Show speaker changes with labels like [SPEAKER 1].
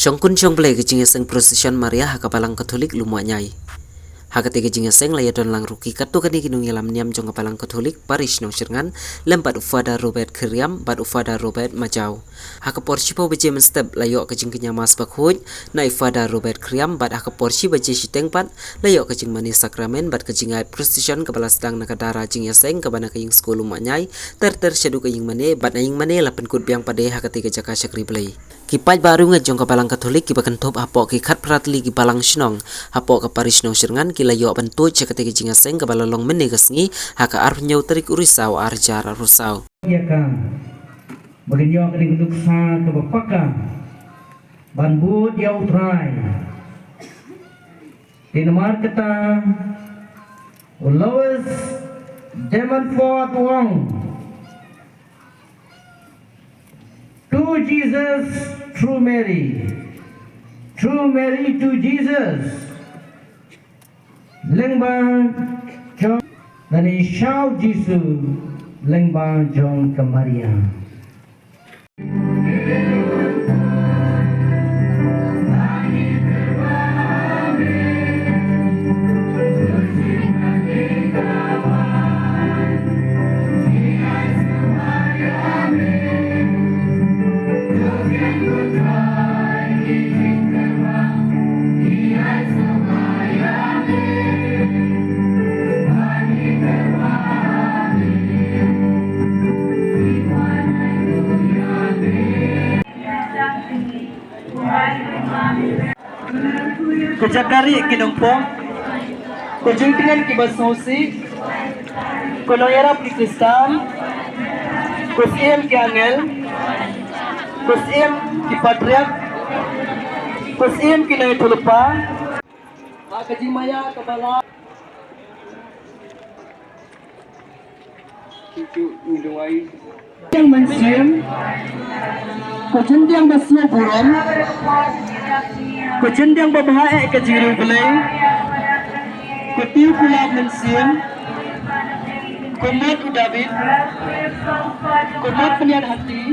[SPEAKER 1] Syongkun syong play kejing seng procession Maria hakapalang Katolik lumanyai. Hakatiga jinga seng laya don lang ruki katu kani kinung yalam niam jong kapalang Katolik parish nong sirngan lempat ufada Robert Keriam bat ufada Robert Majau. Hakapor sipo beje menstep layo kejing kenyamas bakhuj na ifada Robert Keriam bat hakapor si beje sitengpat layo kejing mani sakramen bat kejing ai procession kepala sedang nakadara jinga seng kabana kejing skul lumanyai ter sedu kejing mane bat naing mane lapen kut biang pade hakatiga jaka syakri play. Kipai baru ngejong kapalang Katolik kibakan top apok ki khat pratli ki palang sinong apok ke parish nong sirngan layo bantu cekati jinga seng ke balalong menegasngi haka arf nyau terik urisau arjar rusau
[SPEAKER 2] ya kan baginyo kini geduk sa ke bapaka banbu dia utrai dinamar kita Lois Demonfort Wong to Jesus true Mary to Jesus Lengbang Jong dan Ishau Jisu Lengbang Jong ke Maria. Kejakari kinumpong, kujungtingan kibasnosi, kunoyarap ki Kristan, kusim ki Angel, kusim ki Patriak, kusim ki Naitulupa, Akajimaya kabala. Yang mensim, kujendiang basno buron, kujendiang babahae ke jiru belai, kutiu kulab mensim, kumot udabit, kumot penyan hati.